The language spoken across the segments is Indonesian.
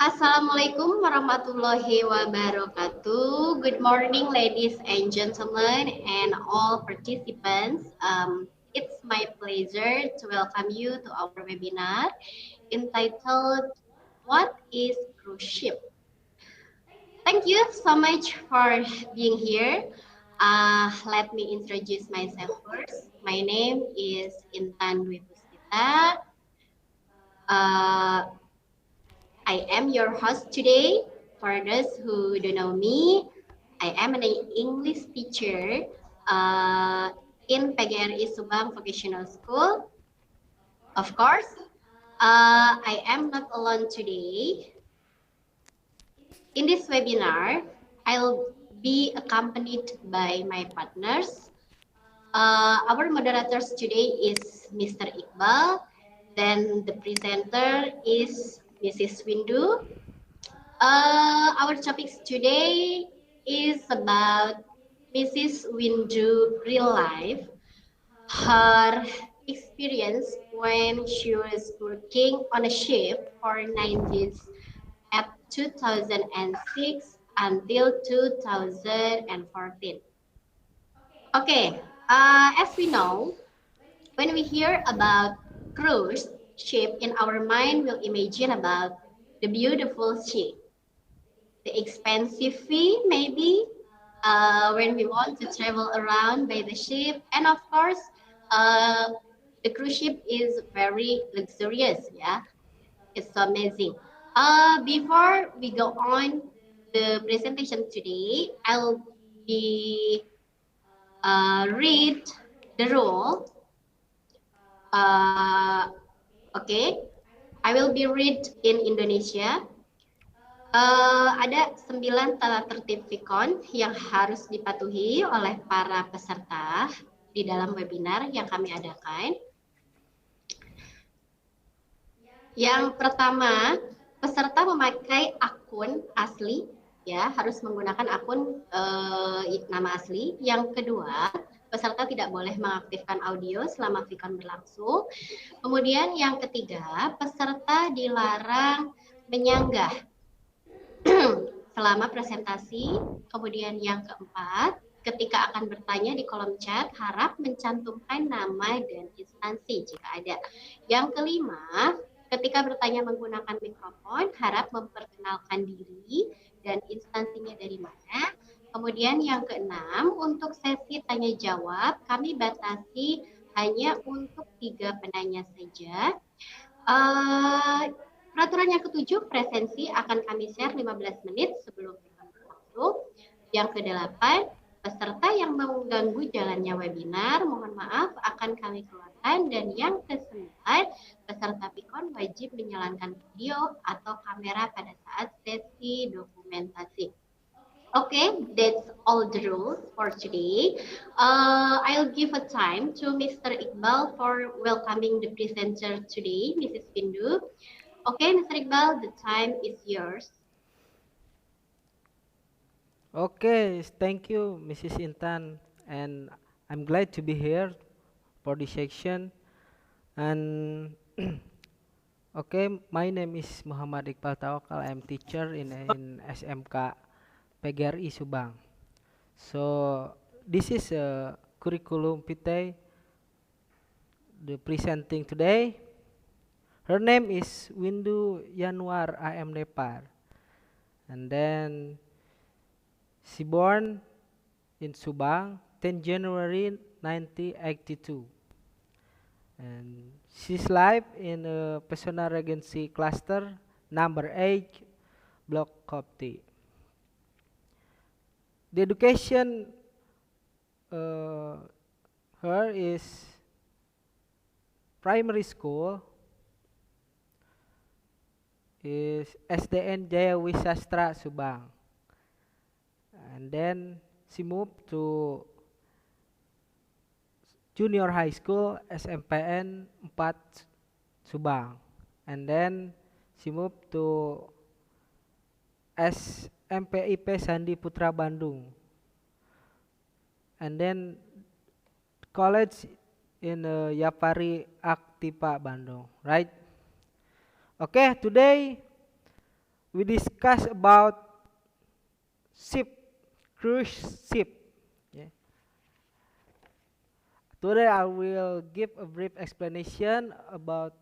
Assalamualaikum warahmatullahi wabarakatuh. Good morning, ladies and gentlemen, and all participants. It's my pleasure to welcome you to our webinar entitled "What is Cruise Ship?" Thank you so much for being here. Let me introduce myself first. My name is Intan Dwi Puspita. Uh, I am your host today. For those who don't know me, I am an English teacher in PGRI Subang Vocational School. Of course, I am not alone today. In this webinar, I'll be accompanied by my partners. Our moderators today is Mr. Iqbal, then the presenter is Mrs. Windu. Our topic today is about Mrs. Windu real life, her experience when she was working on a ship for 9 years at 2006 until 2014. Okay, as we know, when we hear about cruise ship in our mind, we'll imagine about the beautiful ship, the expensive fee maybe when we want to travel around by the ship, and of course uh, the cruise ship is very luxurious. Yeah, it's so amazing. Before we go on the presentation today, I'll be read the rule. uh, okay, I will be read in Indonesia. Ada 9 tata tertib Vicon yang harus dipatuhi oleh para peserta di dalam webinar yang kami adakan. Yang pertama, peserta memakai akun asli, ya, harus menggunakan akun nama asli. Yang kedua, peserta tidak boleh mengaktifkan audio selama Vicon berlangsung. Kemudian yang ketiga, peserta dilarang menyanggah selama presentasi. Kemudian yang keempat, ketika akan bertanya di kolom chat, harap mencantumkan nama dan instansi jika ada. Yang kelima, ketika bertanya menggunakan mikrofon, harap memperkenalkan diri dan instansinya dari mana. Kemudian yang keenam, untuk sesi tanya jawab, kami batasi hanya untuk 3 penanya saja. Peraturan yang ketujuh, presensi akan kami share 15 menit sebelum kita berlangsung. Yang kedelapan, peserta yang mengganggu jalannya webinar, mohon maaf akan kami keluarkan. Dan yang kesembilan, peserta Vicon wajib menyalakan video atau kamera pada saat sesi dokumentasi. Okay, that's all the rules for today. I'll give a time to Mr. Iqbal for welcoming the presenter today, Mrs. Bindu. Okay, Mr. Iqbal, the time is yours. Okay, thank you, Mrs. Intan, and I'm glad to be here for this section. And okay, my name is Muhammad Iqbal Tawakal. I'm teacher in SMK PGRI Subang. So this is a curriculum vitae. The presenting today. Her name is Windu Yanwar AM Nepar, and then she born in Subang 10 January 1982. And she's live in a Pesona Regency cluster number 8 Block Copti. The education her is primary school is SDN Jaya Wisastra Subang. And then she moved to junior high school SMPN 4 Subang. And then she moved to SMPIP Sandi Putra Bandung. And then college in Yapari Aktipa Bandung, right? Okay, today we discuss about ship, cruise ship. Yeah. Today I will give a brief explanation about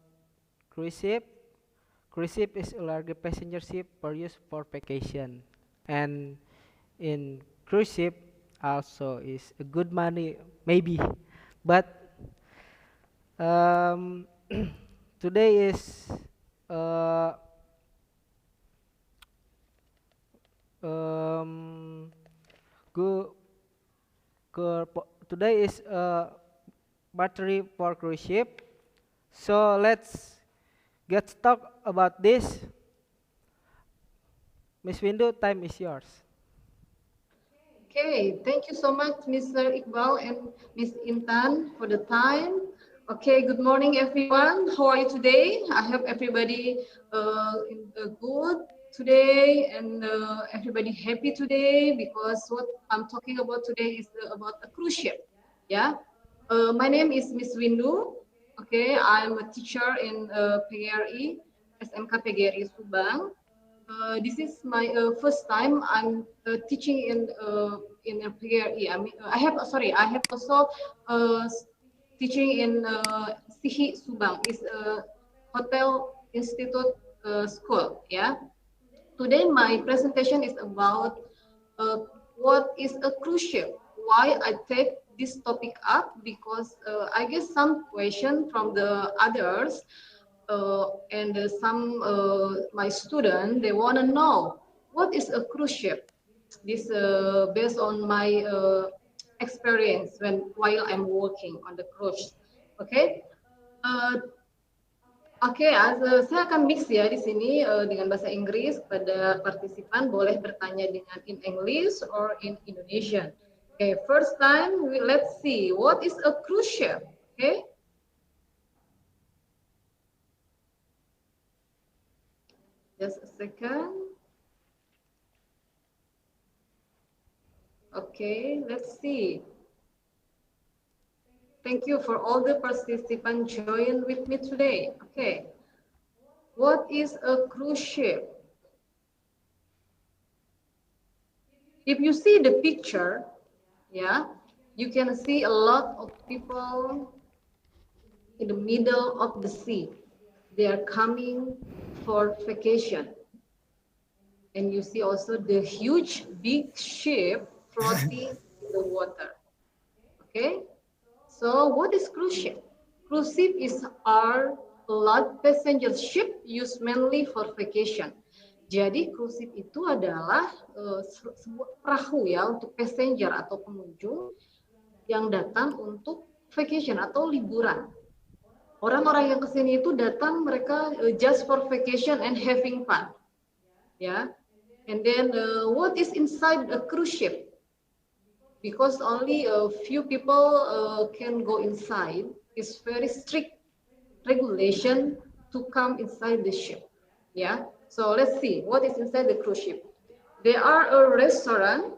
cruise ship. Cruise ship is a large passenger ship for use for vacation, and in cruise ship also is a good money maybe, but um, today is uh, um, go, today is battery for cruise ship. So let's get talk about this. Miss Window, time is yours. Okay, thank you so much, Mr. Iqbal and Miss Intan, for the time. Okay, good morning, everyone. How are you today? I hope everybody good today and everybody happy today, because what I'm talking about today is about a cruise ship. Yeah. My name is Miss Windu. Okay, I'm a teacher in PGRI, SMK PGRI Subang. This is my first time I'm teaching in a PGRI. I mean, I have also uh, teaching in Sihi Subang. Is a hotel institute school. Yeah. Today my presentation is about uh, what is a cruise ship. Why I take this topic up, because I guess some question from the others and some my student, they want to know what is a cruise ship. This based on my experience when while I'm working on the cruise. Okay. Uh, Oke, saya akan mix ya di sini dengan bahasa Inggris. Pada partisipan boleh bertanya dengan in English or in Indonesian. Okay, first time let's see what is a cruise ship. Okay, just a second. Okay, let's see. Thank you for all the participants join with me today. Okay, what is a cruise ship? If you see the picture, yeah, you can see a lot of people in the middle of the sea. They are coming for vacation. And you see also the huge big ship floating in the water. Okay, so what is cruise ship? Cruise ship is our large passenger ship used mainly for vacation. Jadi cruise ship itu adalah sebuah perahu ya untuk passenger atau pengunjung yang datang untuk vacation atau liburan. Orang-orang yang kesini itu datang mereka just for vacation and having fun, yeah. And then what is inside a cruise ship? Because only a few people can go inside. It's very strict regulation to come inside the ship, yeah. So let's see what is inside the cruise ship. There are a restaurant,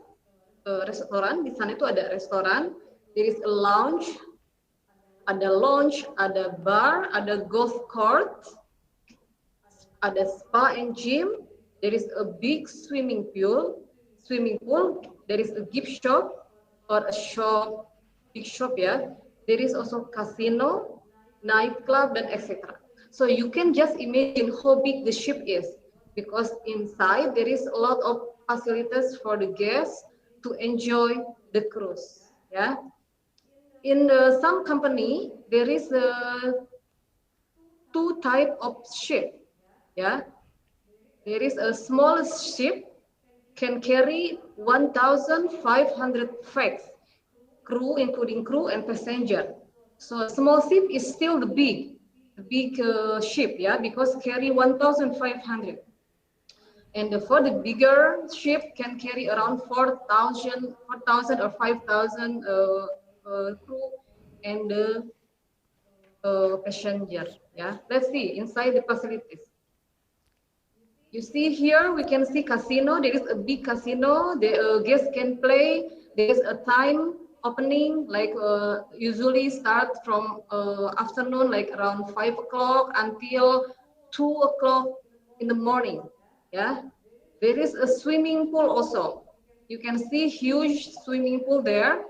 di sana itu ada restoran. There is a lounge. Ada lounge, ada bar, ada golf court, ada spa and gym. There is a big swimming pool. There is a gift shop or a shop, big shop ya. There is also casino, nightclub, dan etc. So you can just imagine how big the ship is, because inside there is a lot of facilities for the guests to enjoy the cruise. Yeah. In some company, there is two type of ship. Yeah, there is a small ship can carry 1,500 fags, crew including crew and passenger. So a small ship is still the big ship, yeah, because carry 1,500. And for the bigger ship can carry around 4,000 or 5,000 crew and passenger. Yeah, let's see inside the facilities. You see here we can see casino. There is a big casino. The guests can play. There is a time opening, like usually start from afternoon, like around 5 o'clock until 2 o'clock in the morning. Yeah, there is a swimming pool also. You can see huge swimming pool there.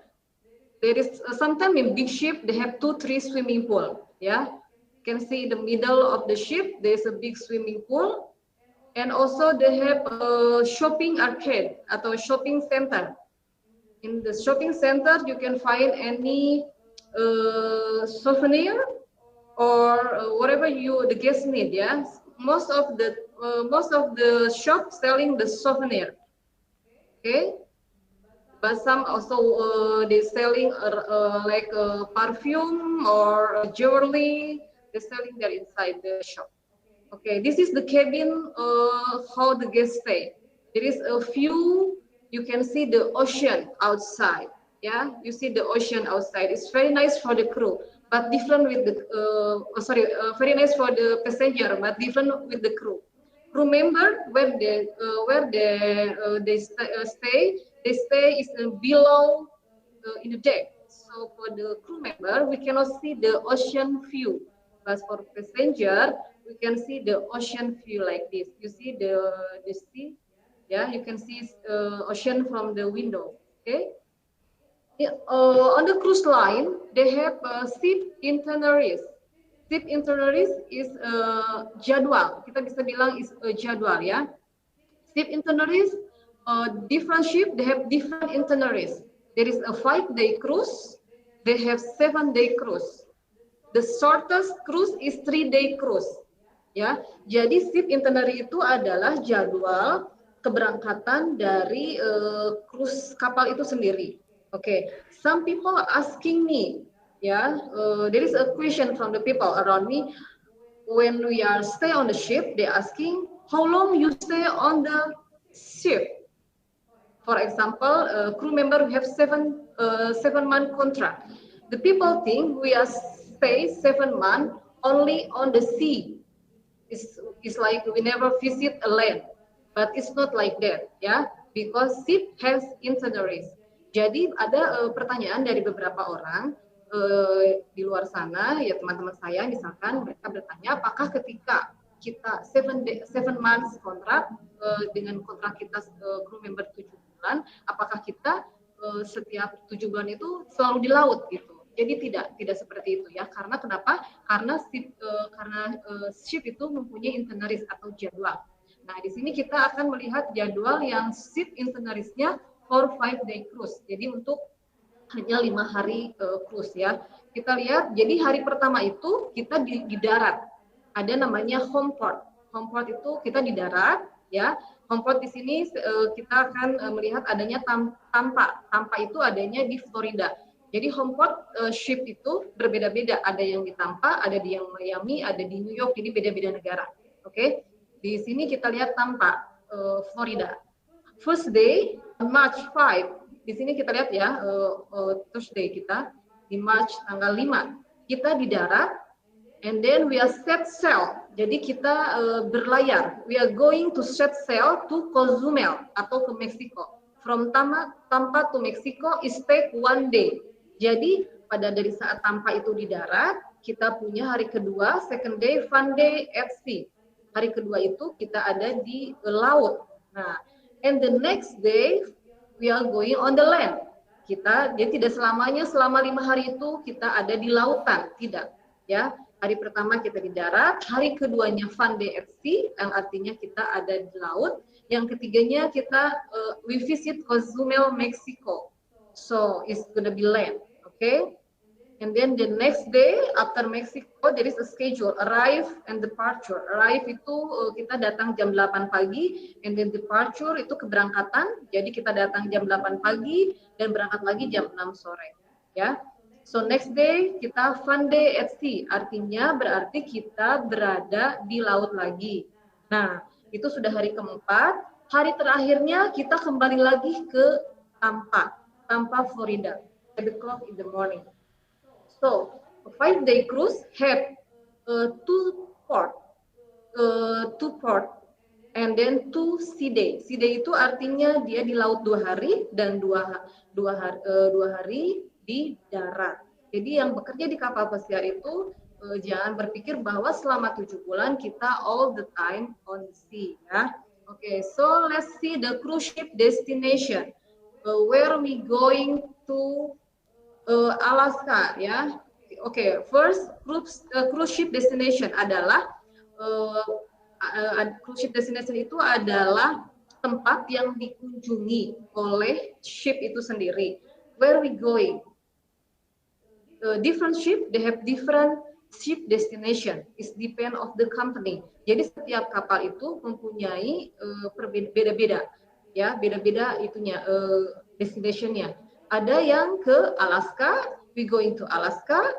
There is sometimes in big ship they have 2, 3 swimming pool. Yeah, you can see the middle of the ship there is a big swimming pool, and also they have a shopping arcade atau shopping center. In the shopping center you can find any souvenir or whatever you the guests need. Yeah, most of the shop selling the souvenir. Okay, but some also they selling like perfume or jewelry. They're selling there inside the shop. Okay, this is the cabin. How the guests stay. There is a view. You can see the ocean outside. Yeah, you see the ocean outside. It's very nice for the crew, but different with the very nice for the passenger, but different with the crew. Crew member where they stay is below in the deck. So for the crew member, we cannot see the ocean view, but for passenger, we can see the ocean view like this. You see the sea, yeah. You can see ocean from the window. Okay. Yeah, on the cruise line, they have ship itineraries. Ship itineraries is jadwal. Kita bisa bilang is jadwal ya. Ship itineraries, different ship they have different itineraries. There is a 5-day cruise. They have 7-day cruise. The shortest cruise is 3-day cruise. Ya, jadi ship itinerary itu adalah jadwal keberangkatan dari cruise kapal itu sendiri. Okay, some people asking me, there is a question from the people around me. When we are stay on the ship, they asking how long you stay on the ship. For example, crew member have 7-month contract. The people think we are stay 7 months only on the sea. It's like we never visit a land, but it's not like that, ya. Because ship has itineraries. Jadi ada pertanyaan dari beberapa orang di luar sana, ya teman-teman saya, misalkan mereka bertanya, apakah ketika kita 7 months kontrak dengan kontrak kita crew member 7 bulan, apakah kita setiap 7 bulan itu selalu di laut gitu? Jadi tidak seperti itu ya. Karena kenapa? Karena ship itu mempunyai itineraries atau jadwal. Nah, di sini kita akan melihat jadwal yang ship itineraries-nya for 5-day cruise. Jadi untuk hanya 5 hari cruise ya. Kita lihat, jadi hari pertama itu kita di darat. Ada namanya home port. Home port itu kita di darat ya. Home port di sini kita akan melihat adanya Tampa. Tampa itu adanya di Florida. Jadi home port ship itu berbeda-beda. Ada yang di Tampa, ada di yang Miami, ada di New York. Jadi beda-beda negara. Oke. Di sini kita lihat Tampa, Florida. First day, March 5. Di sini kita lihat ya, Thursday kita di March tanggal 5. Kita di darat, and then we are set sail. Jadi kita berlayar. We are going to set sail to Cozumel atau ke Meksiko. From Tampa to Mexico is take 1 day. Jadi pada dari saat Tampa itu di darat, kita punya hari kedua, second day, fun day at sea. Hari kedua itu kita ada di laut. Nah, and the next day we are going on the land. Dia tidak selamanya selama 5 hari itu kita ada di lautan, tidak. Ya, hari pertama kita di darat, hari keduanya fun day at sea, yang artinya kita ada di laut. Yang ketiganya kita we visit Cozumel, Mexico. So it's gonna be land. Okay, and then the next day after Mexico there is a schedule arrive and departure. Arrive itu kita datang jam 8 pagi, and then departure itu keberangkatan. Jadi kita datang jam 8 pagi dan berangkat lagi jam 6 sore. Ya, so next day kita fun day at sea. Artinya berarti kita berada di laut lagi. Nah, itu sudah hari keempat. Hari terakhirnya kita kembali lagi ke Tampa, Florida. 8 o'clock in the morning. So, a 5-day cruise have two port, and then 2 sea day. Sea day itu artinya dia di laut 2 hari dan 2 hari di darat. Jadi yang bekerja di kapal pesiar itu jangan berpikir bahwa selama 7 bulan kita all the time on the sea, ya. Okay, so let's see the cruise ship destination. Where we going to Alaska, ya. Okay, first cruise ship destination adalah cruise ship destination itu adalah tempat yang dikunjungi oleh ship itu sendiri. Where we going? Different ship, they have different ship destination. It depend of the company. Jadi setiap kapal itu mempunyai beda-beda, ya, beda-beda itunya destinationnya. Ada yang ke Alaska, we going to Alaska,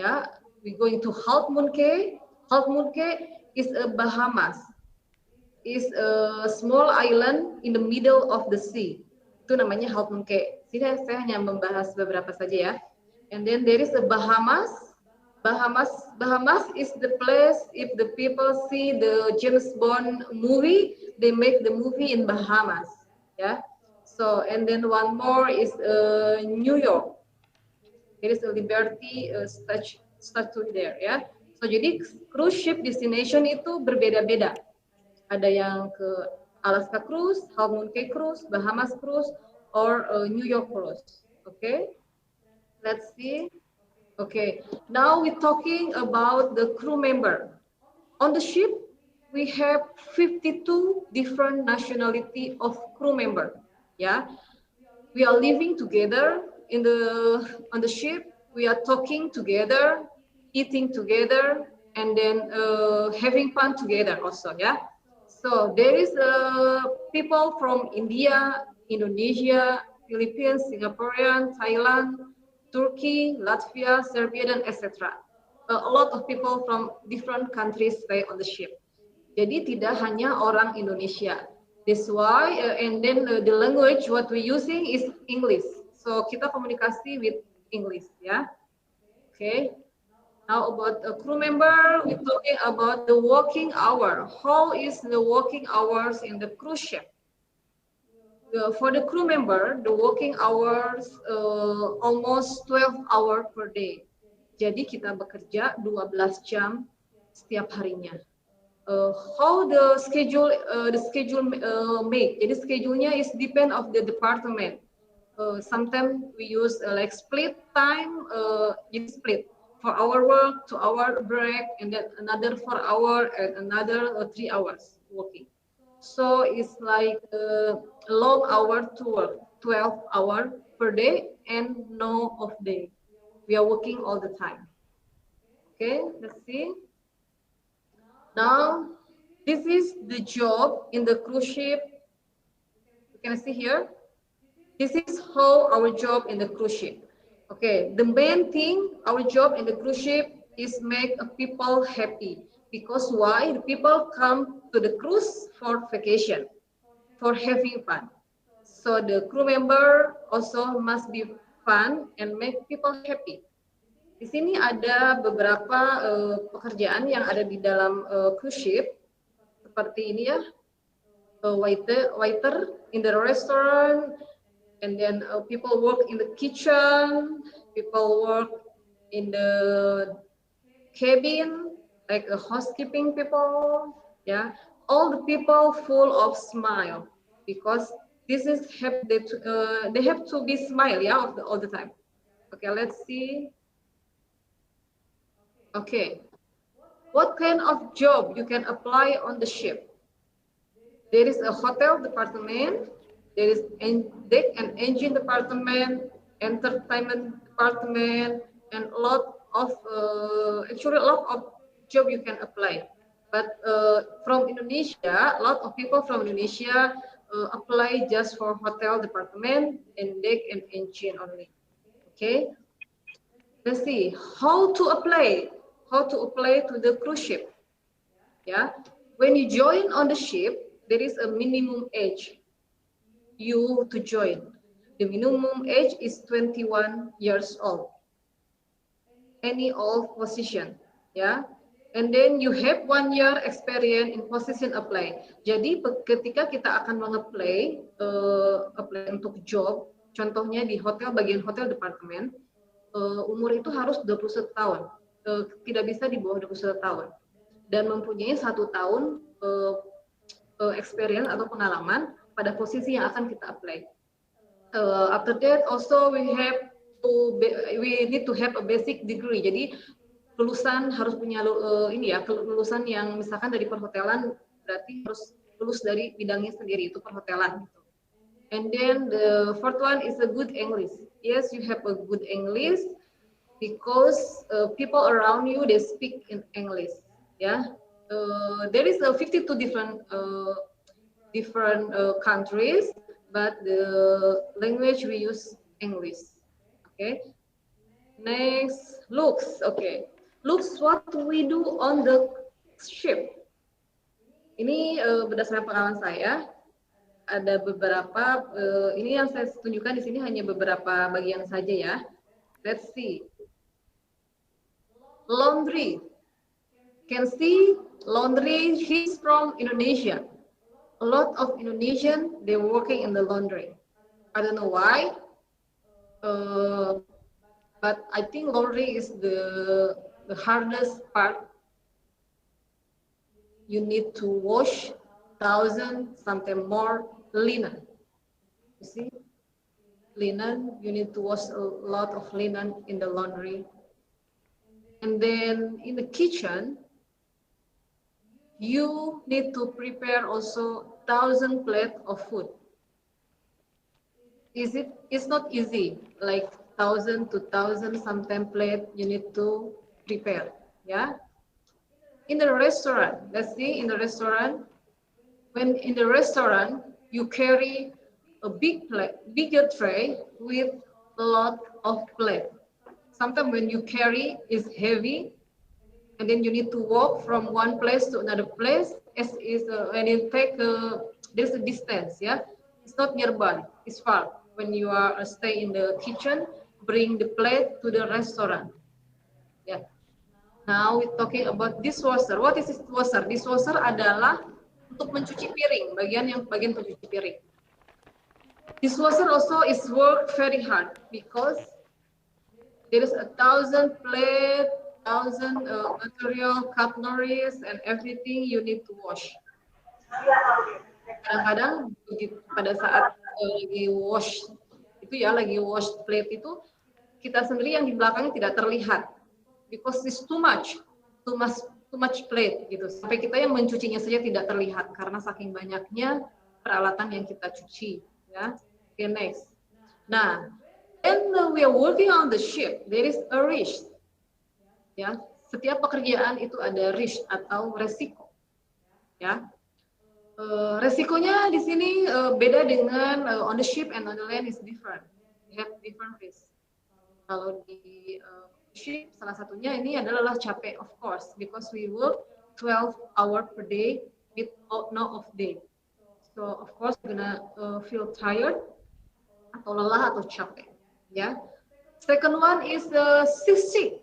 ya, we going to Half Moon Cay. Half Moon Cay is a Bahamas, is a small island in the middle of the sea. Itu namanya Half Moon Cay. Sini saya hanya membahas beberapa saja ya. And then there is a Bahamas. Bahamas is the place, if the people see the James Bond movie, they make the movie in Bahamas. Yeah. So, and then one more is New York. There is a Liberty statue there. Ya. So, jadi cruise ship destination itu berbeda-beda. Ada yang ke Alaska cruise, Half Moon Cay cruise, Bahamas cruise, or New York cruise. Okay. Let's see. Okay, now we're talking about the crew member. On the ship, we have 52 different nationality of crew member. Yeah, we are living together on the ship. We are talking together, eating together, and then having fun together also. Yeah. So there is people from India, Indonesia, Philippines, Singaporean, Thailand, Turkey, Latvia, Serbia, dan etc. A lot of people from different countries stay on the ship. Jadi tidak hanya orang Indonesia. That's why, and then the language what we're using is English. So kita komunikasi with English, ya. Okay. Now about a crew member, we're talking about the working hour. How is the working hours in the cruise ship? For the crew member, the working hours almost 12 hours per day. Jadi kita bekerja 12 jam setiap harinya. How the schedule make? Jadi schedule-nya is depend of the department. Sometimes we use like split time, jadi split 4-hour work, 2-hour break, and then another 4 hour and another 3 hours working. So it's like a long hour to work, 12 hours per day and no off day. We are working all the time. Okay, let's see. Now, this is the job in the cruise ship. You can see here. This is how our job in the cruise ship. Okay, the main thing, our job in the cruise ship is make people happy. Because why? The people come to the cruise for vacation, for having fun. So the crew member also must be fun and make people happy. Di sini ada beberapa pekerjaan yang ada di dalam cruise ship, seperti ini ya, waiter in the restaurant, and then people work in the kitchen, people work in the cabin, like a housekeeping people, yeah, all the people full of smile because this is they have to be smile, yeah, all the time. Okay, let's see. Okay, what kind of job you can apply on the ship? There is a hotel department, there is deck and engine department, entertainment department, and a lot of actually a lot of job you can apply. But from Indonesia, a lot of people from Indonesia apply just for hotel department and deck and engine only. Okay, let's see how to apply. How to apply to the cruise ship? Yeah, when you join on the ship, there is a minimum age you to join. The minimum age is 21 years old. Any old position, yeah. And then you have 1 year experience in position apply. Jadi ketika kita akan mengapply apply untuk job, contohnya di hotel, bagian hotel departemen, umur itu harus 21 tahun. Tidak bisa di bawah 21 tahun. Dan mempunyai 1 tahun experience atau pengalaman pada posisi yang akan kita apply. After that also we need to have a basic degree. Jadi lulusan harus punya kelulusan yang misalkan dari perhotelan, berarti harus lulus dari bidangnya sendiri, itu perhotelan gitu. And then the fourth one is a good English. Yes, you have a good English because people around you they speak in English. Yeah, there is 52 different countries, but the language we use English. Okay. Next, looks. Okay, looks what we do on the ship. Ini berdasarkan pengalaman saya, ada beberapa. Ini yang saya tunjukkan di sini hanya beberapa bagian saja ya. Let's see. Laundry. Can see laundry. He's from Indonesia. A lot of Indonesian, they're working in the laundry. I don't know why, but I think laundry is the hardest part. You need to wash 1,000, sometimes more linen. You see, linen, you need to wash a lot of linen in the laundry. And then in the kitchen, you need to prepare also 1,000 plates of food. It's not easy, like 1,000 to 1,000 sometimes plate you need to prepare. Yeah. In the restaurant, let's see, in the restaurant, when in the restaurant you carry a bigger tray with a lot of plate. Sometimes when you carry is heavy, and then you need to walk from one place to another place. When you take there's a distance, yeah. It's not nearby, it's far. When you are stay in the kitchen, bring the plate to the restaurant. Yeah. Now we're talking about dishwasher. What is dishwasher? Dishwasher adalah untuk mencuci piring, bagian pencuci piring. Dishwasher also is work very hard because there is 1,000 plate, 1,000 material, cutleries, and everything you need to wash. Kadang-kadang pada saat lagi wash plate itu, kita sendiri yang di belakangnya tidak terlihat, because it's too much plate gitu. Sampai kita yang mencucinya saja tidak terlihat karena saking banyaknya peralatan yang kita cuci. Ya, okay, next. Nah, when we are working on the ship, there is a risk. Ya, setiap pekerjaan itu ada risk atau resiko. Ya, resikonya di sini beda dengan on the ship and on the land is different. We have different risk. Kalau di ship, salah satunya ini adalah capek, of course, because we work 12 hours per day with no off day. So of course we're gonna feel tired atau lelah atau capek. Ya. Second one is seasick.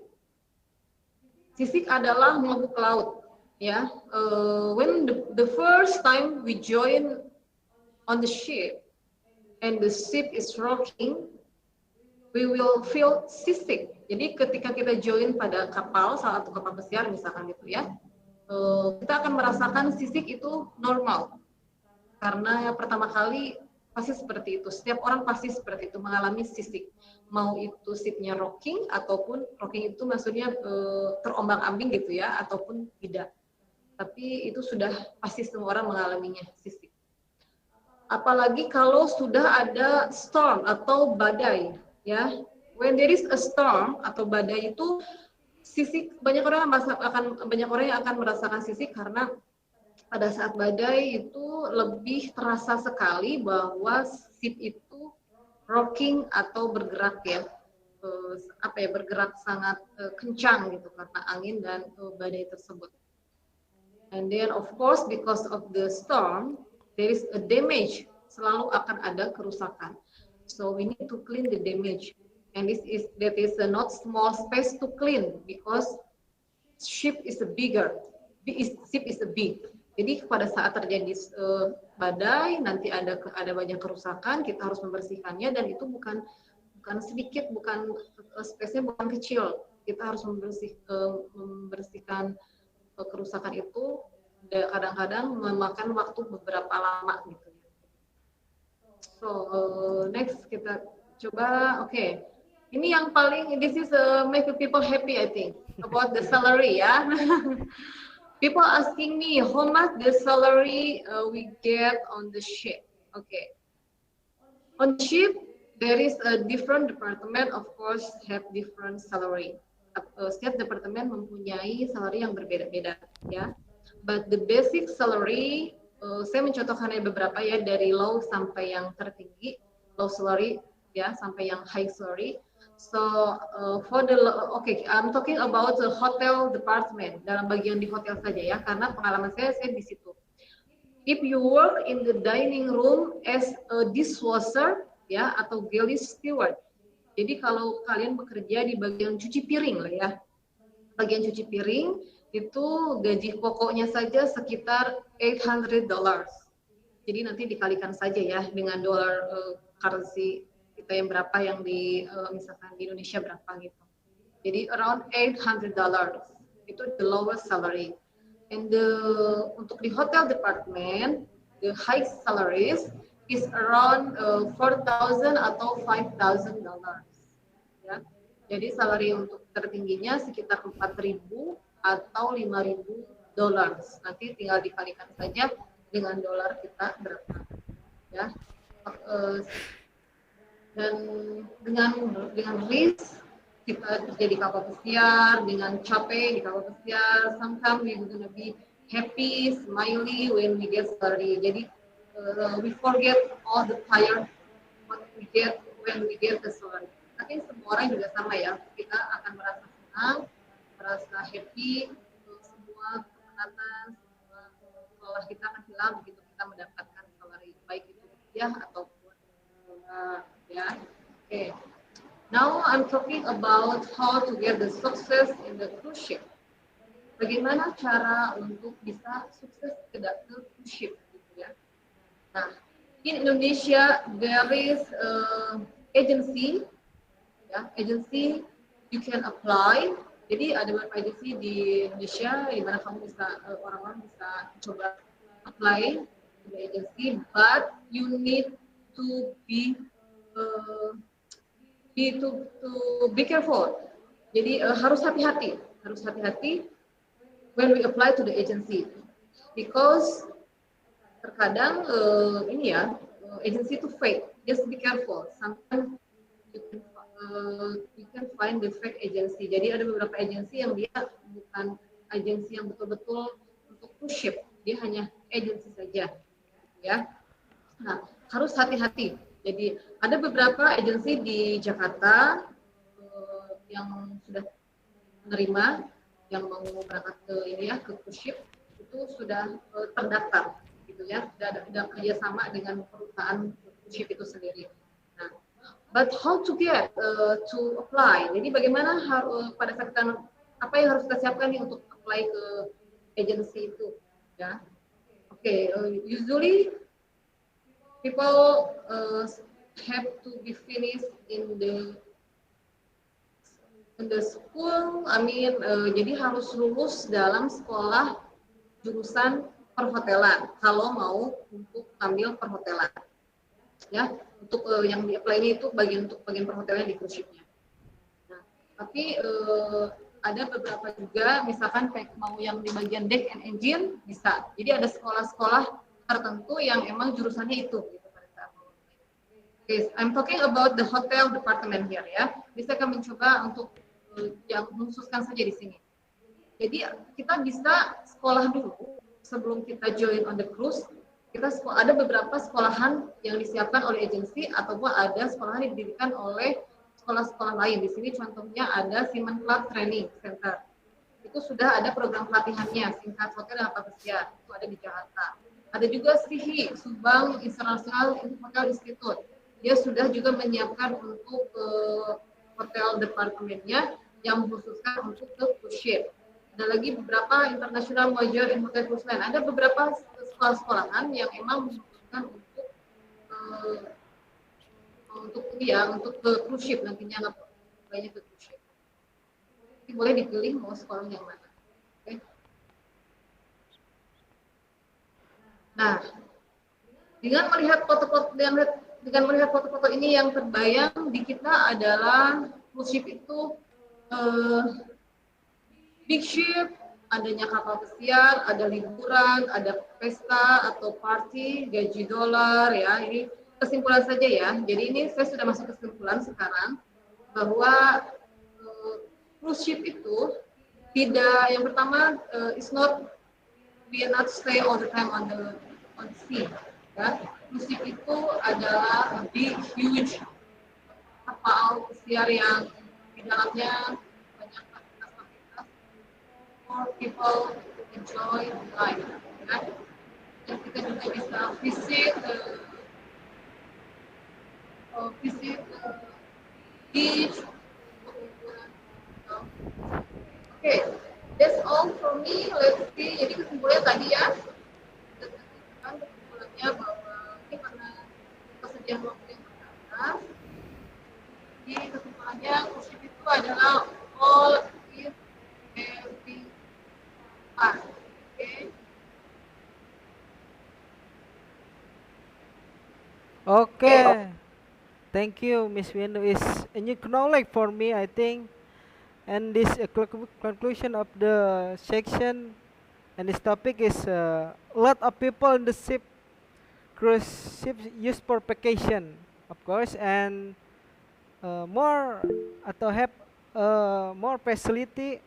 Seasick adalah mabuk laut. Ya, when the first time we join on the ship and the ship is rocking, we will feel seasick. Jadi ketika kita join pada kapal, salah satu kapal pesiar misalkan gitu ya, kita akan merasakan seasick itu normal. Karena pertama kali pasti seperti itu. Setiap orang pasti seperti itu, mengalami seasick. Mau itu shipnya rocking ataupun rocking itu maksudnya terombang-ambing gitu ya, ataupun tidak. Tapi itu sudah pasti semua orang mengalaminya, seasick. Apalagi kalau sudah ada storm atau badai, ya. When there is a storm atau badai itu seasick, banyak orang yang akan merasakan seasick karena pada saat badai itu lebih terasa sekali bahwa ship itu rocking atau bergerak ya. Bergerak sangat kencang gitu karena angin dan badai tersebut. And then of course because of the storm there is a damage, selalu akan ada kerusakan. So we need to clean the damage, and that is a not small space to clean because ship is big. Jadi pada saat terjadi badai nanti ada banyak kerusakan, kita harus membersihkannya, dan itu bukan sedikit, bukan space-nya bukan kecil. Kita harus membersihkan kerusakan itu kadang-kadang memakan waktu beberapa lama gitu. So next kita coba, oke. Ini yang paling, this is make people happy I think, about the salary ya. People asking me how much the salary we get on the ship. Okay. On ship, there is a different department, of course, have different salary. Setiap departemen mempunyai salary yang berbeda-beda, ya. But the basic salary, saya mencontohkan beberapa ya, dari low sampai yang tertinggi, low salary, ya, sampai yang high salary. So for the okay, I'm talking about the hotel department, dalam bagian di hotel saja ya, karena pengalaman saya di situ. If you work in the dining room as a dishwasher, ya, atau galley steward. Jadi kalau kalian bekerja di bagian cuci piring lah ya, bagian cuci piring itu gaji pokoknya saja sekitar $800. Jadi nanti dikalikan saja ya dengan dolar currency kita yang berapa, yang di misalkan di Indonesia berapa gitu. Jadi around $800 itu the lowest salary. And untuk di hotel department, the high salaries is around 4,000 atau $5,000. Ya. Jadi salary untuk tertingginya sekitar 4.000 atau $5.000. Nanti tinggal dikalikan saja dengan dolar kita berapa. Ya. Dan dengan risk kita kerja di kapal pesiar, dengan capek di kapal pesiar, sometimes we gonna be happy, smiley when we get salary. Jadi we forget all the tired what we get when we get the salary. I think semua orang juga sama ya, kita akan merasa senang, merasa happy, semua kepenatan, semua lelah kita akan hilang begitu kita mendapatkan salary, baik itu rupiah ataupun ya. Okay. Now I'm talking about how to get the success in the cruise ship. Bagaimana cara untuk bisa sukses ke cruise ship gitu ya. Nah, in Indonesia there is agency, ya, agency you can apply. Jadi ada beberapa agency di Indonesia di mana kamu bisa orang-orang bisa coba apply to the agency, but you need to be be careful. Jadi harus hati-hati when we apply to the agency, because terkadang ini ya agency itu fake. Just be careful. Sometimes you can find the fake agency. Jadi ada beberapa agency yang dia bukan agency yang betul-betul untuk cruise ship. Dia hanya agency saja, ya. Nah, harus hati-hati. Jadi ada beberapa agensi di Jakarta yang sudah menerima yang mau berangkat ke ini ya, ke cruise ship, itu sudah terdaftar gitu ya, sudah ada kerjasama dengan perusahaan cruise ship itu sendiri. Nah, but how to get to apply? Jadi bagaimana pada saat kita, apa yang harus kita siapkan nih untuk apply ke agensi itu ya? Oke, usually people have to be finished in the school. I mean, jadi harus lulus dalam sekolah jurusan perhotelan kalau mau untuk ambil perhotelan. Ya, untuk yang di apply ini itu untuk bagian perhotelan di cruise ship-nya. Nah, tapi ada beberapa juga, misalkan kayak mau yang di bagian deck and engine bisa. Jadi ada sekolah-sekolah tertentu yang emang jurusannya itu gitu pada saat mau. Okay, I'm talking about the hotel department here ya. Bisa kami mencoba untuk yang khususkan saja di sini. Jadi kita bisa sekolah dulu sebelum kita join on the cruise. Kita ada beberapa sekolahan yang disiapkan oleh agensi ataupun ada sekolahan yang didirikan oleh sekolah-sekolah lain. Di sini contohnya ada Seaman Club Training Center. Itu sudah ada program pelatihannya, singkat hotel dan kapal pesiar. Itu ada di Jakarta. Ada juga SIHI, Subang International Hotel Institute. Dia sudah juga menyiapkan untuk hotel departemennya yang khususkan untuk ke cruise ship. Ada lagi beberapa international major in hotel cruise line. Ada beberapa sekolah-sekolahan yang emang khususkan untuk ya, untuk ke cruise ship nantinya banyak ke cruise ship. Jadi boleh dipilih mau sekolah yang mana. Okay. Nah, dengan melihat foto-foto ini yang terbayang di kita adalah cruise ship itu big ship, adanya kapal pesiar, ada liburan, ada pesta atau party, gaji dolar ya. Ini kesimpulan saja ya. Jadi ini saya sudah masuk kesimpulan sekarang bahwa cruise ship itu tidak, yang pertama is not, we are not stay all the time on the sea ya. Cruise ship itu adalah big huge kapal pesiar yang di dalamnya banyak aktivitas for people enjoy life ya. Dan kita juga bisa visit beach. Oke, that's all for me. Let's see. Jadi kesimpulannya tadi ya, kesimpulannya bahwa ini karena kesediaan waktu yang terbatas. Jadi kesimpulannya kursi itu adalah all is every part. Oke. Okay. Thank you, Miss Windu. Is a new knowledge for me, I think. And this conclusion of the section and this topic is a lot of people in the ship cruise ships used for vacation, of course, and more atau have more facility,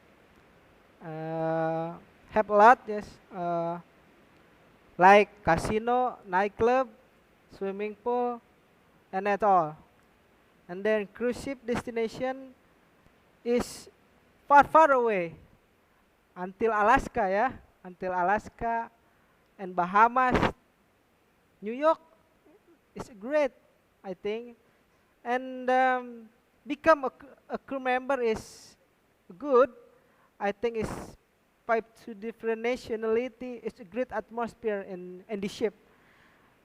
have a lot, yes, like casino, nightclub, swimming pool, and at all. And then cruise ship destination is far away until Alaska, ya, until Alaska and Bahamas. New York is great, I think, and become a crew member is good. I think it's 5 to different nationality. It's a great atmosphere in the ship,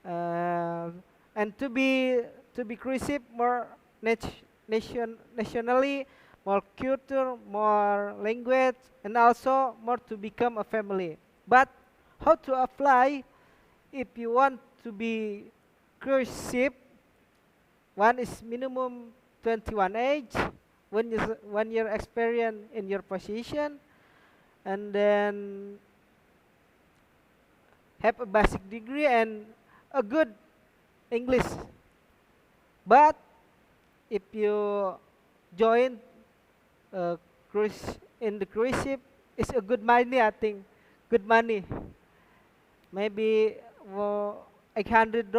and to be cruise ship more nationally, more culture, more language, and also more to become a family. But how to apply if you want to be cruise ship? One is minimum 21 age, 1 year experience in your position, and then have a basic degree and a good English. But if you join cruise in the cruise ship, it's a good money, I think. Good money. Maybe $800.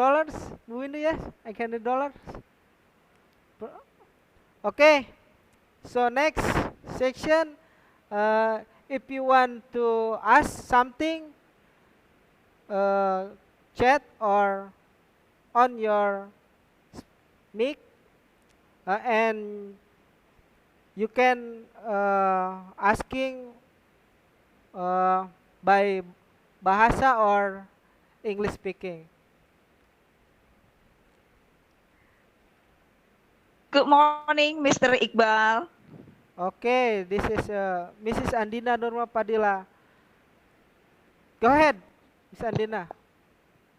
Windu, yes, $800. Okay. So next section, if you want to ask something, chat or on your mic, and you can asking by bahasa or English speaking. Good morning, Mr. Iqbal. Okay, this is Mrs. Andina Nurma Padilla. Go ahead, Miss Andina.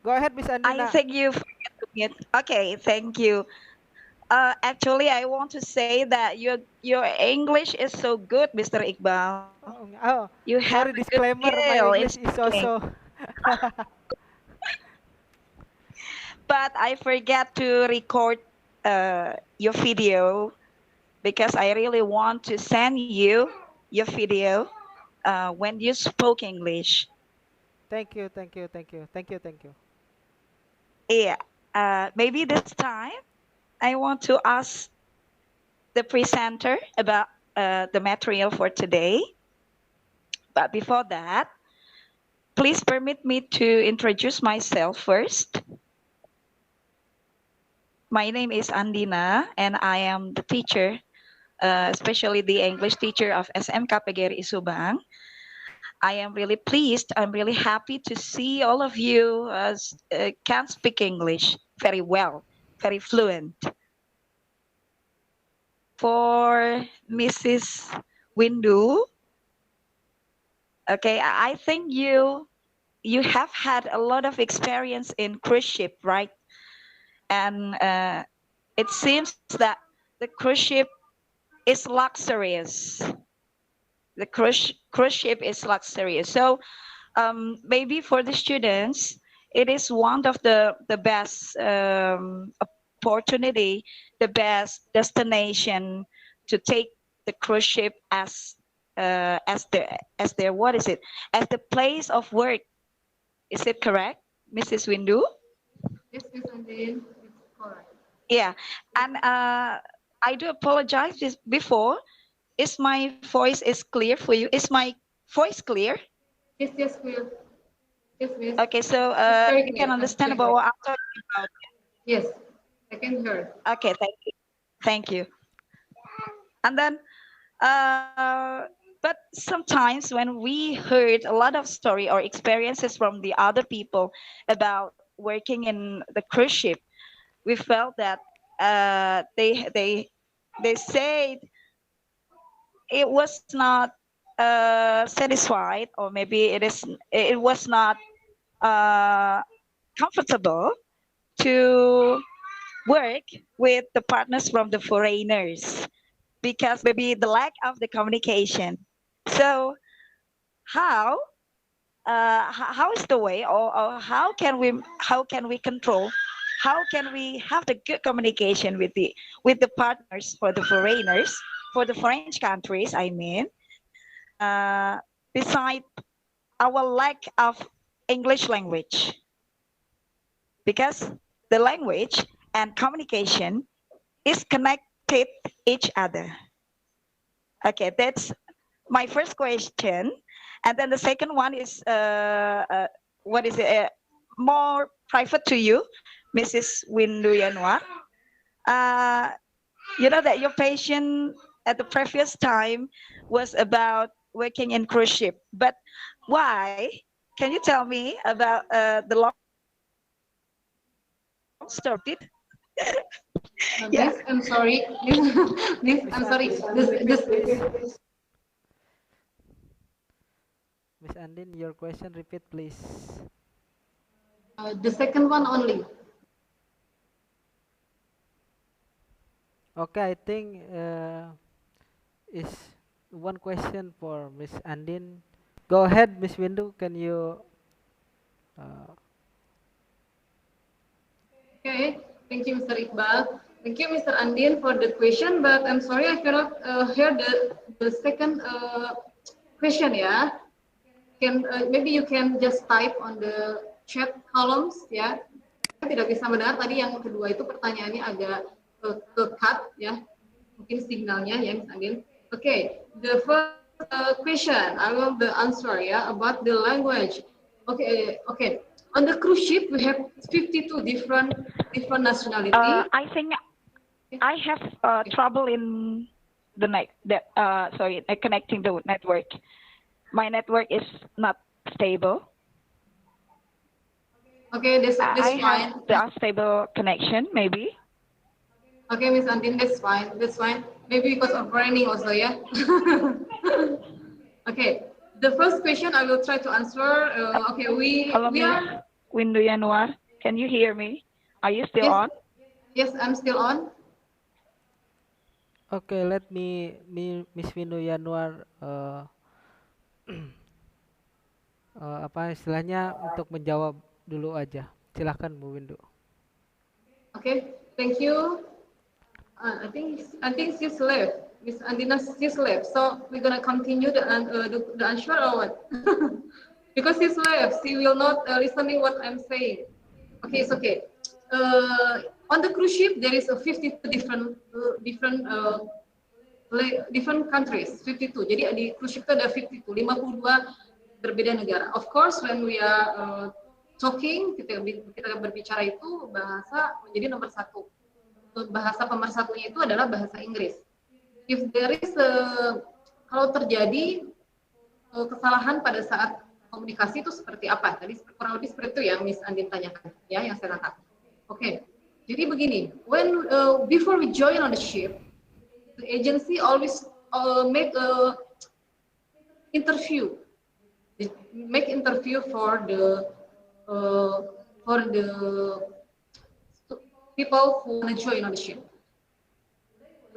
Go ahead, Miss Andina. I think you forget to mute. Okay, thank you. Actually, I want to say that your English is so good, Mr. Iqbal. Oh, You have sorry, a good disclaimer, my skill in English is speaking. also. But I forget to record your video because I really want to send you your video when you spoke English. Thank you, thank you, thank you, thank you, thank you. Yeah, maybe this time I want to ask the presenter about the material for today. But before that, please permit me to introduce myself first. My name is Andina, and I am the teacher, especially the English teacher of SMK PGRI Subang. I am really pleased, I'm really happy to see all of you can speak English very well, very fluent. For Mrs. Windu, okay, I think you you have had a lot of experience in cruise ship, right? And it seems that the cruise ship is luxurious. The cruise ship is luxurious. So maybe for the students, it is one of the best opportunity, the best destination to take the cruise ship as their what is it, as the place of work. Is it correct, Mrs. Windu? Yes, Miss Andin, it's correct. Yeah, and I do apologize before. Is my voice is clear for you? Is my voice clear? Yes, yes, clear. Yes, Miss. Okay, so very you clear. can understand about what I'm talking about. Yes, I can hear. Okay, thank you. And then, but sometimes when we heard a lot of story or experiences from the other people about working in the cruise ship, we felt that they said it was not satisfied, or maybe it was not comfortable to work with the partners from the foreigners because maybe the lack of the communication. So how is the way, or how can we control, how can we have the good communication with the partners for the foreigners, for the French countries, I mean, beside our lack of English language, because the language and communication is connected each other. Okay, that's my first question. And then the second one is, what is it, more private to you, Mrs. Windu Yanwar. You know that your patient at the previous time was about working in cruise ship, but why? Can you tell me about the long story? Yeah. Miss, I'm sorry. Miss, I'm sorry. Miss Andin, your question, repeat please. The second one only. Okay, I think is one question for Miss Andin. Go ahead, Miss Windu. Can you? Okay, thank you, Mr. Iqbal. Thank you, Mr. Andin, for the question, but I'm sorry I cannot hear the second question. Yeah, maybe you can just type on the chat columns. Ya, saya tidak bisa mendengar tadi yang kedua itu pertanyaannya agak ke-cut ya, mungkin signalnya ya, Miss Andin. Okay, the first question I will the answer about the language. Okay. On the cruise ship, we have 52 different nationality. I think I have trouble in the connecting the network. My network is not stable. Okay, that's I fine. have the unstable connection, maybe. Okay, Miss Andin, that's fine. That's fine. Maybe because of raining also, yeah. Okay. The first question I will try to answer. Okay, Hello, we are. Windu Yanwar, can you hear me? Are you still on? Yes, I'm still on. Okay, let me Miss Windu Yanwar apa istilahnya untuk menjawab dulu aja. Silahkan Bu Windu. Okay, thank you. I think she's left. Miss Andina, she's left. So we're gonna continue the answer or what? Because she's left, she will not listening what I'm saying. Okay, it's okay. On the cruise ship, there is a 52 different countries. 52. Jadi di cruise ship itu ada 52 berbeda negara. Of course, when we are talking, kita berbicara itu bahasa menjadi nomor satu. Bahasa pemersatunya itu adalah bahasa Inggris. If there is kalau terjadi kesalahan pada saat komunikasi itu seperti apa? Tadi kurang lebih seperti itu ya, Miss Andin tanyakan, ya, yang saya tangkap. Oke, jadi begini, when before we join on the ship, the agency always make a interview They make interview for the people who want to join on the ship.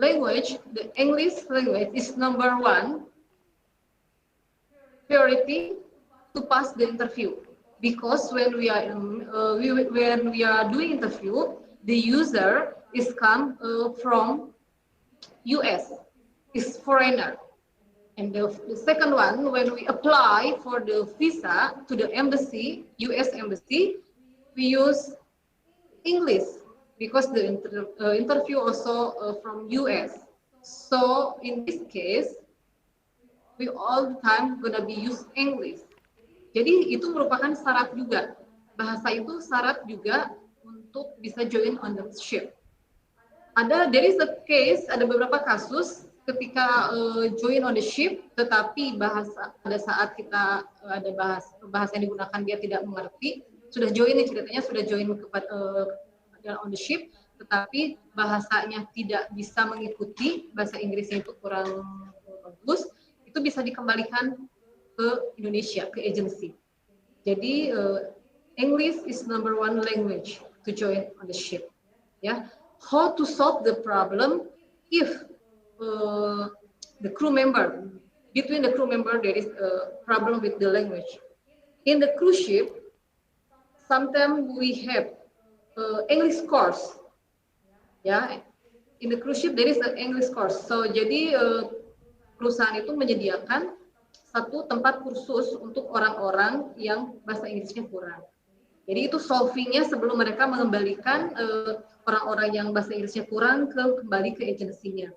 Language, the English language is number one priority to pass the interview, because when we are when we are doing interview, the user is come from US, is foreigner. And the second one, when we apply for the visa to the embassy, US embassy, we use English because the interview also from US. So in this case, we all the time gonna be use English. Jadi itu merupakan syarat juga. Bahasa itu syarat juga untuk bisa join on the ship. There is a case, ada beberapa kasus ketika join on the ship, tetapi pada saat kita ada bahasa yang digunakan dia tidak mengerti, sudah join nih ceritanya, sudah join on the ship, tetapi bahasanya tidak bisa mengikuti, bahasa Inggrisnya itu kurang bagus, itu bisa dikembalikan ke Indonesia, ke agency. Jadi English is number one language to join on the ship. Ya, how to solve the problem if the crew member, between the crew member there is a problem with the language. In the cruise ship, sometimes we have English course. Ya, in the cruise ship there is an English course. So jadi perusahaan itu menyediakan satu tempat kursus untuk orang-orang yang bahasa Inggrisnya kurang. Jadi itu solvingnya sebelum mereka mengembalikan orang-orang yang bahasa Inggrisnya kurang kembali ke agensinya.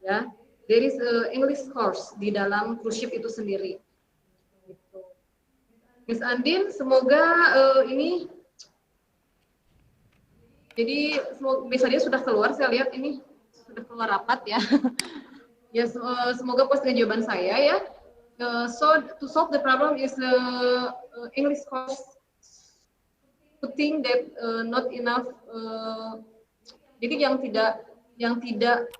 Ya, there is a English course di dalam cruise ship itu sendiri. Gitu. Miss Andin, semoga ini, jadi bisa dia sudah keluar, saya lihat ini sudah keluar rapat ya. Ya, semoga puas dengan jawaban saya ya. So to solve the problem is English course. Putting that not enough. Jadi yang tidak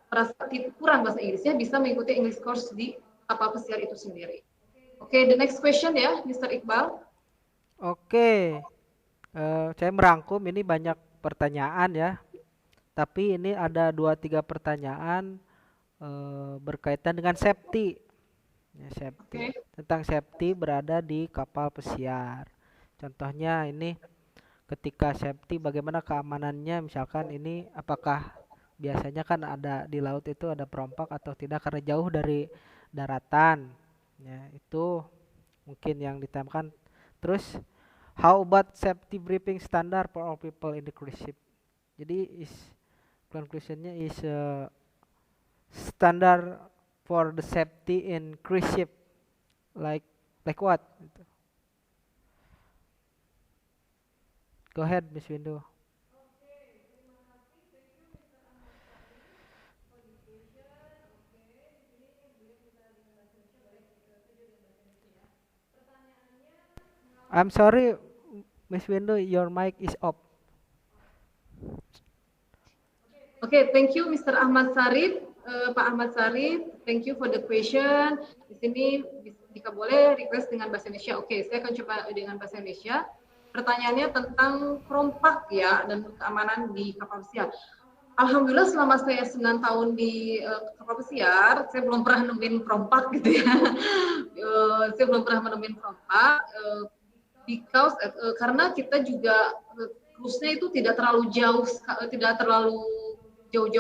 merasa kurang bahasa Inggrisnya bisa mengikuti English course di kapal pesiar itu sendiri. Oke, the next question ya, Mr. Iqbal. Oke, saya merangkum ini banyak pertanyaan ya, tapi ini ada 2-3 pertanyaan berkaitan dengan safety. Ya, safety. Okay. Tentang safety berada di kapal pesiar. Contohnya ini ketika safety bagaimana keamanannya, misalkan ini apakah biasanya kan ada di laut itu ada perompak atau tidak karena jauh dari daratan. Ya, itu mungkin yang ditanyakan. Terus how about safety briefing standard for all people in the cruise ship? Jadi conclusionnya is standard for the safety in cruise ship like what? Go ahead, Miss Windu. I'm sorry, Miss Windu, your mic is off. Okay, thank you, Mr. Ahmad Sarif. Pak Ahmad Sarif, thank you for the question. Di sini, jika boleh, request dengan bahasa Indonesia. Oke, saya akan coba dengan bahasa Indonesia. Pertanyaannya tentang perompak ya dan keamanan di kapal pesiar. Alhamdulillah selama saya 9 tahun di kapal pesiar, saya belum pernah nemuin perompak gitu ya. Saya belum pernah menemuin perompak. Because karena kita juga cruise-nya itu tidak terlalu jauh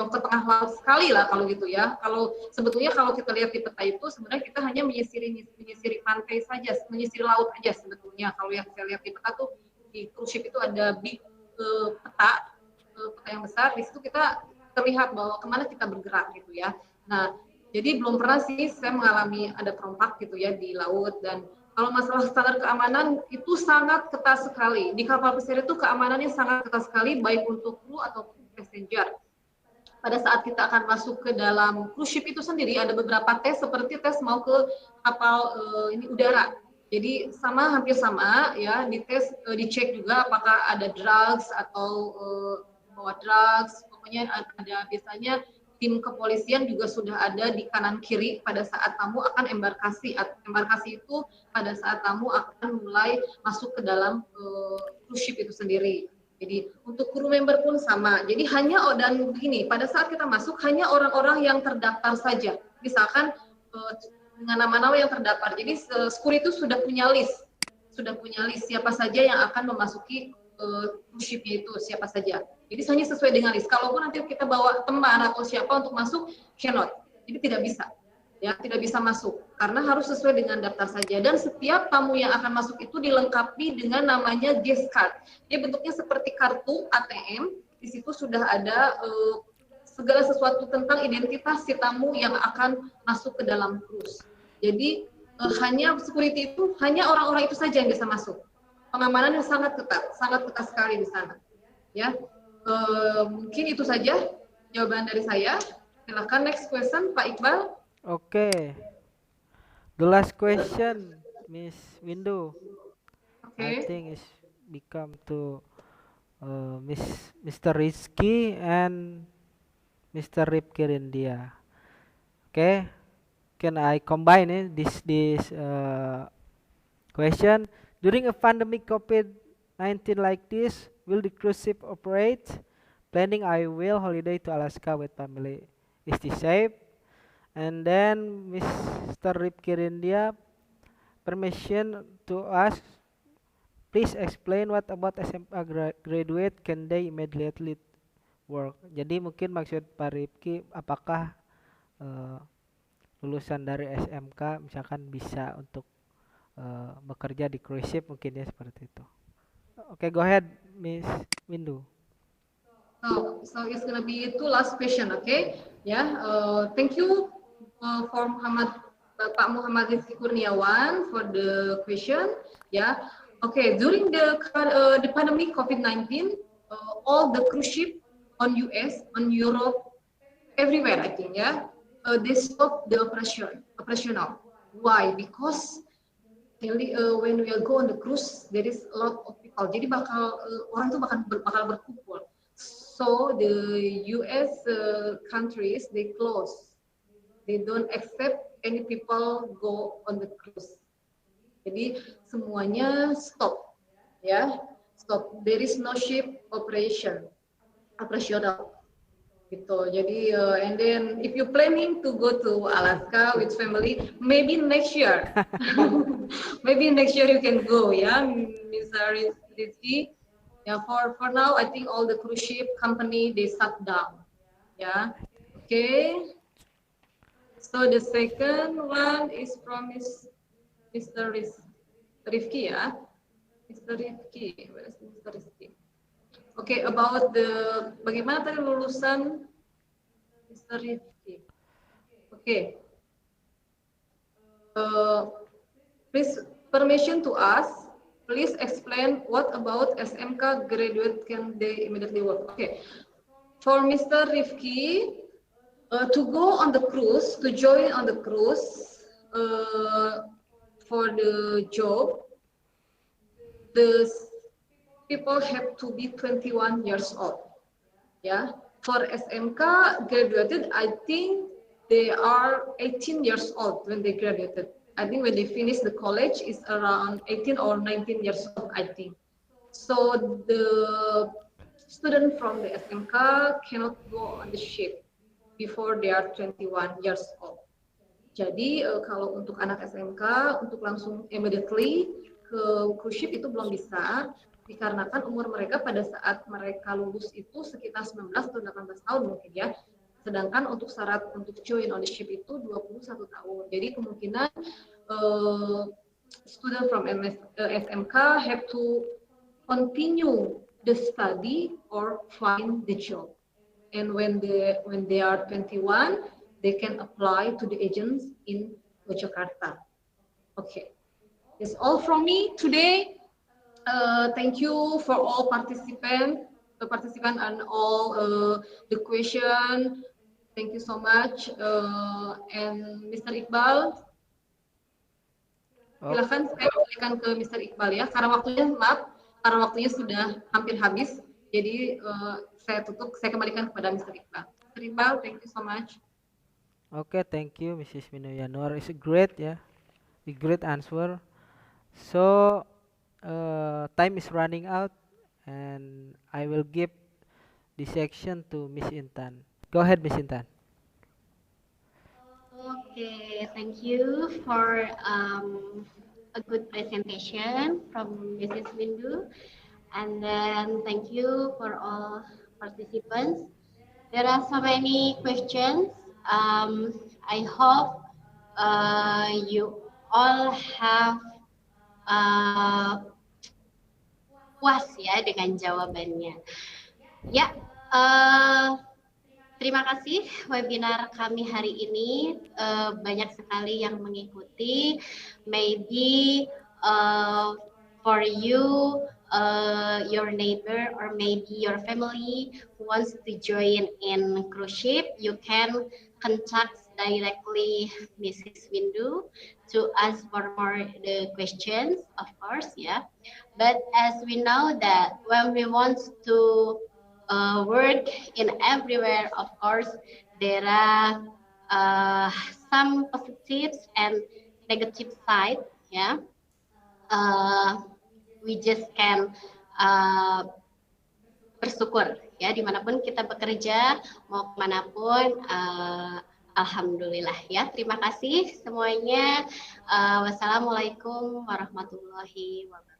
ke tengah laut sekali lah kalau gitu ya. Kalau sebetulnya kalau kita lihat di peta itu sebenarnya kita hanya menyisiri pantai saja, menyisiri laut aja sebetulnya. Kalau yang saya lihat di peta tuh di cruise ship itu ada big peta yang besar. Di situ kita terlihat bahwa kemana kita bergerak gitu ya. Nah, jadi belum pernah sih saya mengalami ada perompak gitu ya di laut. Dan kalau masalah standar keamanan itu sangat ketat sekali. Di kapal pesiar itu keamanannya sangat ketat sekali, baik untuk kru ataupun passenger. Pada saat kita akan masuk ke dalam cruise ship itu sendiri, ada beberapa tes seperti tes mau ke kapal ini udara. Jadi hampir sama ya, dicek juga apakah ada drugs atau bawa drugs. Pokoknya ada biasanya tim kepolisian juga sudah ada di kanan kiri pada saat tamu akan embarkasi. Embarkasi itu pada saat tamu akan mulai masuk ke dalam cruise ship itu sendiri. Jadi untuk kru member pun sama. Jadi hanya dan begini, pada saat kita masuk hanya orang-orang yang terdaftar saja. Misalkan dengan nama-nama yang terdaftar. Jadi kru itu sudah punya list siapa saja yang akan memasuki cruise ship-nya itu, siapa saja. Jadi hanya sesuai dengan list. Kalaupun nanti kita bawa teman atau siapa untuk masuk, cannot. Jadi tidak bisa. Ya, tidak bisa masuk karena harus sesuai dengan daftar saja. Dan setiap tamu yang akan masuk itu dilengkapi dengan namanya guest card. Dia bentuknya seperti kartu ATM. Di situ sudah ada segala sesuatu tentang identitas si tamu yang akan masuk ke dalam cruise. Jadi hanya security itu hanya orang-orang itu saja yang bisa masuk. Pengamanan yang sangat ketat sekali di sana. Ya, mungkin itu saja jawaban dari saya. Silakan next question, Pak Iqbal. Okay. The last question, Miss Windu. Okay. I think it's become to Mr. Rizky and Mr. Rifki Rindia. Okay. Can I combine this question? During a pandemic COVID-19 like this, will the cruise ship operate? Planning I will holiday to Alaska with family. Is this safe? And then Mr. Rifki Rindia, permission to ask, please explain what about SMA graduate can they immediately work? Jadi mungkin maksud Pak Rifki, apakah lulusan dari SMK misalkan bisa untuk bekerja di cruise ship, mungkin ya seperti itu. Okay, go ahead, Miss Windu. So it's gonna be two last question, okay? Yeah, thank you for Pak Muhammad Rizky Kurniawan for the question. Yeah, okay. During the pandemic COVID-19, all the cruise ship on US, on Europe, everywhere, I think, yeah, they stop the operational. Why? Because when we go on the cruise, there is a lot of people. Jadi orang itu bakal berkumpul. So the US countries, they close. They don't accept any people go on the cruise. Jadi semuanya stop, ya, stop. There is no ship operational. Gitu. Jadi and then if you planning to go to Alaska with family, maybe next year, you can go, ya, Mr. Rizky. Yeah, for now, I think all the cruise ship company they shut down. Yeah, okay. So the second one is from Mr. Rifki, ya, Mr. Rifki. Where is Mr. Rifki? Okay, about the bagaimana tadi lulusan Mr. Rifki. Okay. Please permission to ask. Please explain what about SMK graduate can they immediately work? Okay, for Mr. Rifki, to go on the cruise, to join on the cruise for the job, the people have to be 21 years old. Yeah, for SMK graduated, I think they are 18 years old when they graduated. I think when they finish the college is around 18 or 19 years old, I think. So the student from the SMK cannot go on the ship before they are 21 years old. Jadi kalau untuk anak SMK untuk langsung immediately ke cruise ship itu belum bisa, dikarenakan umur mereka pada saat mereka lulus itu sekitar 19 atau 18 tahun mungkin, ya. Sedangkan untuk syarat untuk join on the ship itu 21 tahun. Jadi kemungkinan student from SMK have to continue the study or find the job. And when they are 21, they can apply to the agents in Yogyakarta. Okay, that's all from me today. Thank you for all participants and all the question. Thank you so much. And Mr. Iqbal, silakan saya kembalikan ke Mr. Iqbal, ya. Karena waktunya sudah hampir habis. Jadi saya kembalikan kepada Mr. Iqbal. Rimau. Thank you so much. Okay, thank you, Mrs. Minu Yanuar. It's a great, yeah, a great answer. So, time is running out, and I will give the section to Miss Intan. Go ahead, Miss Intan. Okay, thank you for a good presentation from Mrs. Windu. And then thank you for all participants. There are so many questions. I hope you all have uh, puas ya dengan jawabannya. Ya, terima kasih webinar kami hari ini. Banyak sekali yang mengikuti. Maybe for you, your neighbor or maybe your family wants to join in cruise ship, you can contact directly Mrs. Windu to ask for more the questions, of course, yeah. But as we know that when we want to work in everywhere, of course, there are some positives and negative side, yeah. We just can bersyukur ya dimanapun kita bekerja mau kemanapun alhamdulillah ya. Terima kasih semuanya. Wassalamualaikum warahmatullahi wabarakatuh.